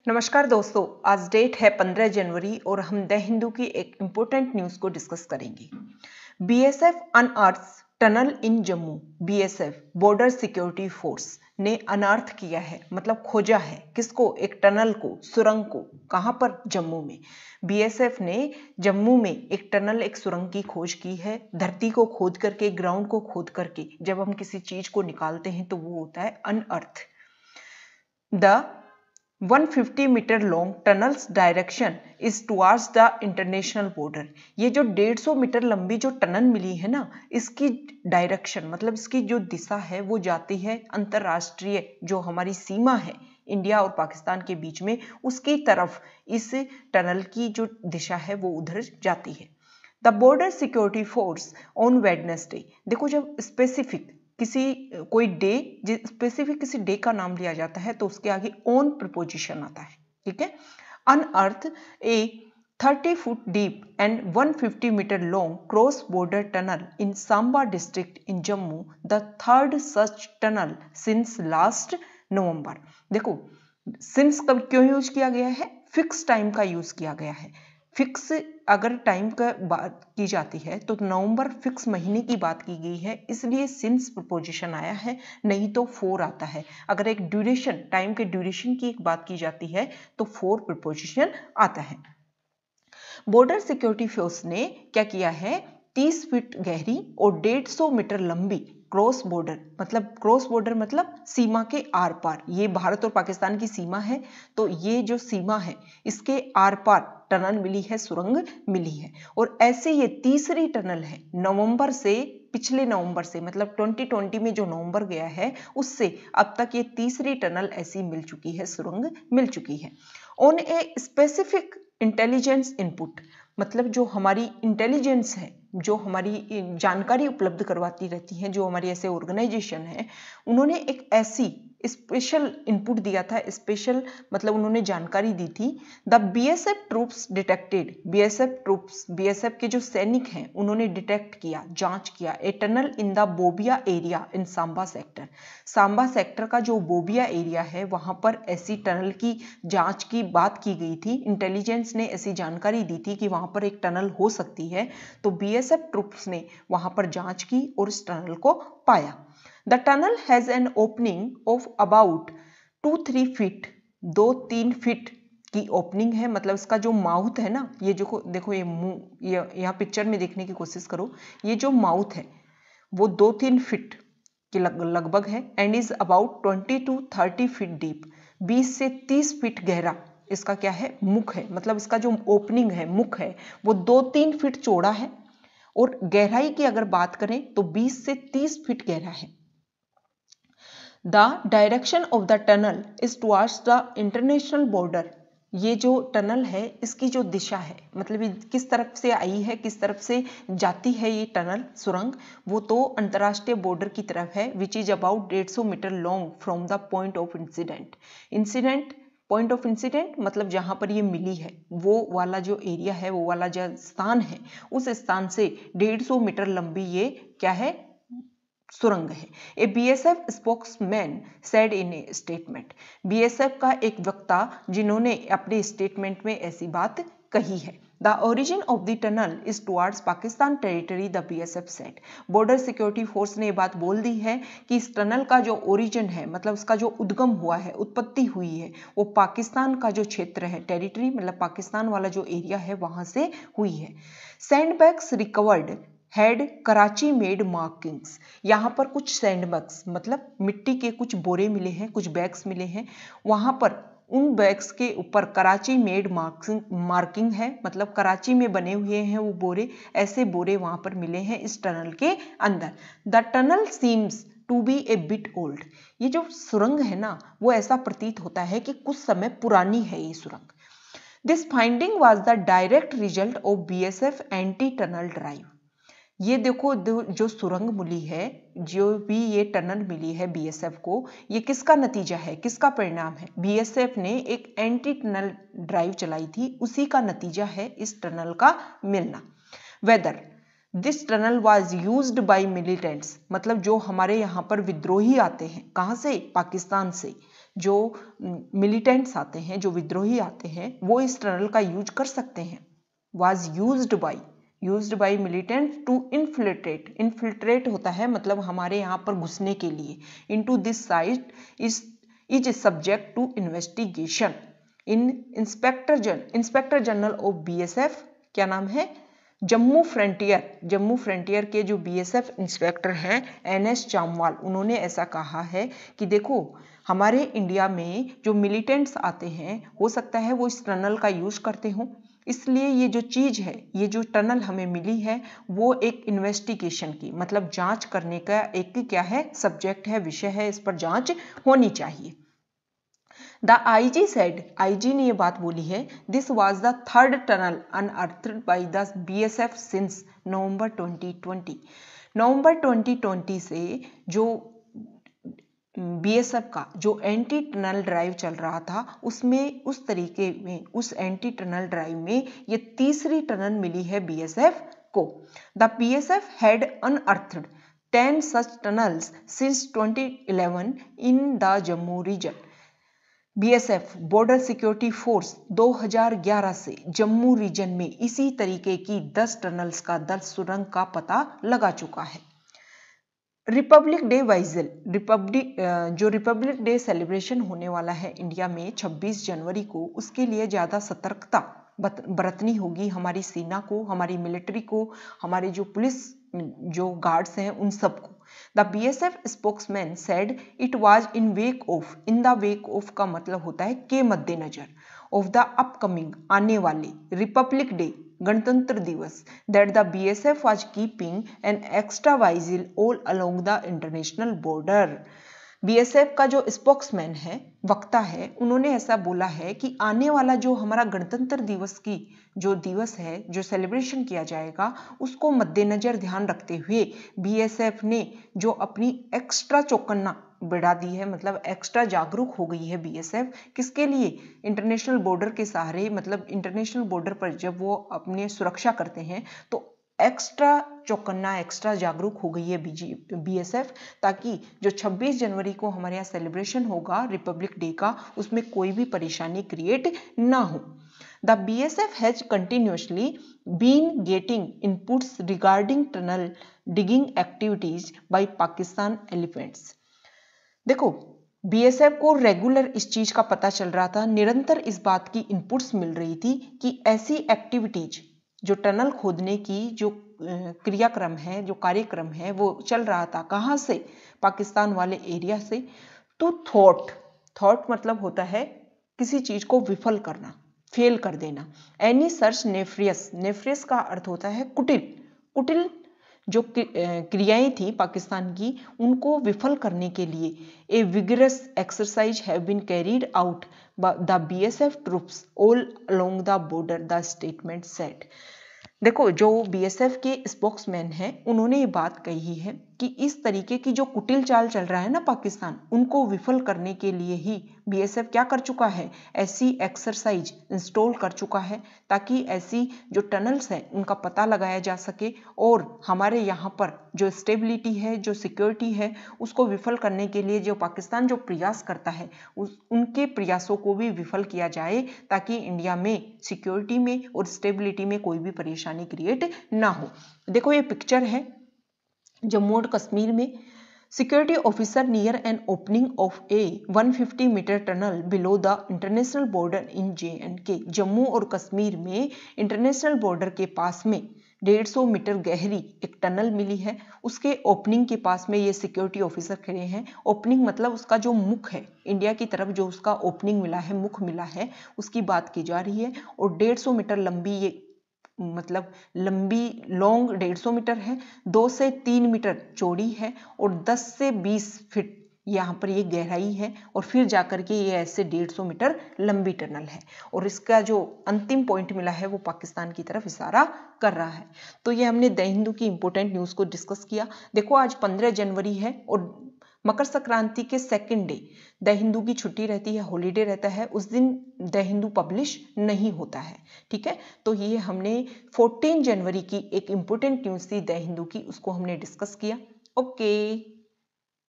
नमस्कार दोस्तों, आज डेट है 15 जनवरी और हम द हिंदू की एक इम्पोर्टेंट न्यूज़ को डिस्कस करेंगे। BSF unearths tunnel in Jammu. BSF border security force ने अनअर्थ किया है, मतलब खोजा है किसको? एक टनल को, सुरंग को। कहाँ पर? जम्मू में। बीएसएफ ने जम्मू में एक टनल, एक सुरंग की खोज की है। धरती को खोद करके, ग्राउंड को खोद करके जब हम किसी चीज को निकालते हैं तो वो होता है unearth. The 150 metre long tunnels direction is towards the international border. ये जो 150 मीटर लंबी जो टनल मिली है ना, इसकी डायरेक्शन मतलब इसकी जो दिशा है वो जाती है अंतरराष्ट्रीय जो हमारी सीमा है इंडिया और पाकिस्तान के बीच में, उसकी तरफ इस टनल की जो दिशा है वो उधर जाती है। The border security force on Wednesday. देखो, जब स्पेसिफिक कोई डे, स्पेसिफिक किसी डे का नाम लिया जाता है तो उसके आगे ऑन प्रीपोजिशन आता है, ठीक है। Unearth a 30 foot deep and 150 metre long cross border tunnel in Samba district in Jammu, the third such tunnel since last November. देखो, सिंस कब क्यों यूज किया गया है? फिक्स टाइम का यूज किया गया है। फिक्स अगर टाइम का बात की जाती है तो नवंबर फिक्स महीने की बात की गई है, इसलिए सिंस प्रपोजिशन आया है, नहीं तो फोर आता है। अगर एक ड्यूरेशन, टाइम के ड्यूरेशन की एक बात की जाती है तो फोर प्रपोजिशन आता है। बॉर्डर सिक्योरिटी फोर्स ने क्या किया है? 30 फीट गहरी और 150 मीटर लंबी क्रॉस बॉर्डर मतलब सीमा के आर पार। ये भारत और पाकिस्तान की सीमा है, तो ये जो सीमा है इसके आर पार टनल मिली है, सुरंग मिली है। और ऐसे ये तीसरी टनल है नवंबर से, पिछले नवंबर से मतलब 2020 में जो नवंबर गया है उससे अब तक ये तीसरी टनल ऐसी मिल चुकी है, सुरंग मिल चुकी है। On a specific intelligence input, मतलब जो हमारी इंटेलिजेंस है, जो हमारी जानकारी उपलब्ध करवाती रहती हैं, जो हमारी ऐसे ऑर्गेनाइजेशन है, उन्होंने एक ऐसी स्पेशल इनपुट दिया था। स्पेशल मतलब उन्होंने जानकारी दी थी। The BSF troops detected, BSF के जो सैनिक हैं उन्होंने डिटेक्ट किया, जांच किया a tunnel in the Bobiya area in Samba sector. Samba sector का जो बोबिया एरिया है वहां पर ऐसी टनल की जांच की बात की गई थी। इंटेलिजेंस ने ऐसी जानकारी दी थी कि वहां पर एक टनल हो सकती है, तो बीएसएफ ट्रूप्स ने वहां पर जांच की और इस टनल को पाया। The tunnel has an opening of about 2-3 feet, 2-3 feet की ओपनिंग है। मतलब इसका जो माउथ है ना, ये जो देखो, ये मुंह, ये यहाँ पिक्चर में देखने की कोशिश करो, ये जो माउथ है वो 2-3 फीट के लगभग है। And is about 20 to 30 feet deep, 20 से 30 फीट गहरा इसका क्या है? मुख है। मतलब इसका जो ओपनिंग है, मुख है, वो 2-3 फीट चौड़ा है और गहराई की अगर बात करें तो 20 से 30 फीट गहरा है। The direction of the tunnel is towards the international border. ये जो टनल है इसकी जो दिशा है, मतलब ये किस तरफ से आई है, किस तरफ से जाती है ये टनल, सुरंग, वो तो अंतर्राष्ट्रीय बॉर्डर की तरफ है। Which is about 150 metre long from the point of incident. Point of incident मतलब जहां पर ये मिली है वो वाला जो एरिया है, वो वाला जो स्थान है, उस स्थान से 150 मीटर लंबी ये क्या है? सुरंग है। A BSF spokesman said in a statement. BSF का एक वक्ता जिन्होंने अपने स्टेटमेंट में ऐसी बात कही है। The origin of the tunnel is towards Pakistan territory, the BSF said. Border security force ने ये बात बोल दी है कि इस टनल का जो ओरिजिन है, मतलब उसका जो उद्गम हुआ है, उत्पत्ति हुई है, वो पाकिस्तान का जो क्षेत्र है, टेरिटरी मतलब पाकिस्तान वाला जो एरिया है वहां से हुई है। Sandbags recovered had Karachi made markings. यहाँ पर कुछ सैंडबैग्स मतलब मिट्टी के कुछ बोरे मिले हैं, कुछ बैग्स मिले हैं, वहां पर उन बैग्स के ऊपर कराची मेड मार्किंग है, मतलब कराची में बने हुए हैं वो बोरे। ऐसे बोरे वहां पर मिले हैं इस टनल के अंदर। The tunnel seems to be a bit old. ये जो सुरंग है ना, वो ऐसा प्रतीत होता है कि कुछ समय पुरानी है ये सुरंग। This finding was the direct result of BSF anti tunnel drive. ये देखो, जो सुरंग मिली है, जो भी ये टनल मिली है बीएसएफ को, ये किसका नतीजा है, किसका परिणाम है? बीएसएफ ने एक एंटी टनल ड्राइव चलाई थी, उसी का नतीजा है इस टनल का मिलना। Whether this tunnel was used by militants, मतलब जो हमारे यहाँ पर विद्रोही आते हैं, कहाँ से? पाकिस्तान से, जो मिलिटेंट्स आते हैं, जो विद्रोही आते हैं, वो इस टनल का यूज कर सकते हैं। Was used by militant to infiltrate होता है मतलब हमारे यहाँ पर घुसने के लिए। Into this site is subject to investigation in inspector general of BSF, क्या नाम है, जम्मू फ्रंटियर के जो बीएसएफ इंस्पेक्टर हैं एनएस चामवाल, उन्होंने ऐसा कहा है कि देखो हमारे इंडिया में जो मिलिटेंट्स आते हैं हो सकता है वो इस टनल का यूज करते हों, इसलिए ये जो चीज है, ये जो टनल हमें मिली है वो एक इन्वेस्टिगेशन की मतलब जांच करने का एक क्या है, सब्जेक्ट है, विषय है, इस पर जांच होनी चाहिए। द आईजी सेड, आईजी ने ये बात बोली है, this was the third tunnel unearthed by the BSF since November 2020। नवंबर 2020 से जो बीएसएफ का जो एंटी टनल ड्राइव चल रहा था उसमें उस तरीके में उस एंटी टनल ड्राइव में ये तीसरी टनल मिली है बीएसएफ को। The BSF had unearthed 10 such tunnels since 2011 in the Jammu region. BSF border security force 2011 से जम्मू रीजन में इसी तरीके की 10 टनल्स का 10 सुरंग का पता लगा चुका है। Republic Day vigil, Republic Day celebration होने वाला है इंडिया में 26 जनवरी को, उसके लिए ज़्यादा सतर्कता बरतनी होगी हमारी सेना को, हमारी मिलिट्री को, हमारे जो पुलिस जो गार्ड्स हैं उन सबको। The BSF spokesman said it was in the wake of का मतलब होता है के मद्देनजर, ऑफ द अपकमिंग आने वाले रिपब्लिक डे गणतंत्र दिवस, that the BSF was keeping an extra vigil all along the international border. BSF का जो स्पोक्समैन है, वक्ता है, उन्होंने ऐसा बोला है कि आने वाला जो हमारा गणतंत्र दिवस की जो दिवस है, जो सेलिब्रेशन किया जाएगा, उसको मद्देनजर ध्यान रखते हुए बीएसएफ ने जो अपनी एक्स्ट्रा चौकन्ना बढ़ा दी है, मतलब एक्स्ट्रा जागरूक हो गई है बीएसएफ, किसके लिए, इंटरनेशनल बॉर्डर के सहारे, मतलब इंटरनेशनल बॉर्डर पर जब वो अपने सुरक्षा करते हैं तो एक्स्ट्रा चौकन्ना, एक्स्ट्रा जागरूक हो गई है बीएसएफ, ताकि जो 26 जनवरी को हमारे यहाँ सेलिब्रेशन होगा रिपब्लिक डे का, उसमें कोई भी परेशानी क्रिएट ना हो। The BSF has continuously been getting inputs regarding tunnel digging activities by Pakistan elements. देखो बीएसएफ को रेगुलर इस चीज का पता चल रहा था, निरंतर इस बात की इनपुट्स मिल रही थी कि ऐसी एक्टिविटीज जो टनल खोदने की जो क्रियाक्रम है, जो कार्यक्रम है, वो चल रहा था, कहाँ से, पाकिस्तान वाले एरिया से। तो थॉट मतलब होता है किसी चीज को विफल करना, फेल कर देना। एनी सर्च नेफ्रियस का अर्थ होता है कुटिल जो क्रियाएं थी पाकिस्तान की, उनको विफल करने के लिए a vigorous exercise have been carried out the BSF troops all along the border, the statement said. देखो जो बीएसएफ के स्पोक्समैन हैं उन्होंने ये बात कही है कि इस तरीके की जो कुटिल चाल चल रहा है ना पाकिस्तान, उनको विफल करने के लिए ही बीएसएफ क्या कर चुका है, ऐसी एक्सरसाइज इंस्टॉल कर चुका है ताकि ऐसी जो टनल्स हैं उनका पता लगाया जा सके और हमारे यहाँ पर जो स्टेबिलिटी है, जो सिक्योरिटी है, उसको विफल करने के लिए जो पाकिस्तान जो प्रयास करता है उनके प्रयासों को भी विफल किया जाए ताकि इंडिया में सिक्योरिटी में और स्टेबिलिटी में कोई भी परेशानी क्रिएट ना हो। देखो ये पिक्चर है जम्मू और कश्मीर में, security officer near an opening of a 150 metre tunnel below the international border in JNK। Jammu और कश्मीर में इंटरनेशनल बॉर्डर के पास में 150 मीटर गहरी एक टनल मिली है, उसके ओपनिंग के पास में ये सिक्योरिटी ऑफिसर खड़े हैं। ओपनिंग मतलब उसका जो मुख है, इंडिया की तरफ जो उसका ओपनिंग मिला है, मुख मिला है, उसकी बात की जा रही है। और 150 मीटर लंबी ये मतलब लॉन्ग 150 मीटर है, 2 से 3 मीटर चौड़ी है और 10 से 20 फीट यहाँ पर ये गहराई है और फिर जाकर के ये ऐसे 150 मीटर लंबी टनल है और इसका जो अंतिम पॉइंट मिला है वो पाकिस्तान की तरफ इशारा कर रहा है। तो ये हमने द हिंदू की इंपॉर्टेंट न्यूज़ को डिस्कस किया। देखो आज 15 जनवरी है और मकर संक्रांति के सेकेंड डे द हिंदू की छुट्टी रहती है, हॉलीडे रहता है, उस दिन द हिंदू पब्लिश नहीं होता है। ठीक है, तो ये हमने 14 जनवरी की एक इंपॉर्टेंट न्यूज़ थी द हिंदू की, उसको हमने डिस्कस किया। ओके।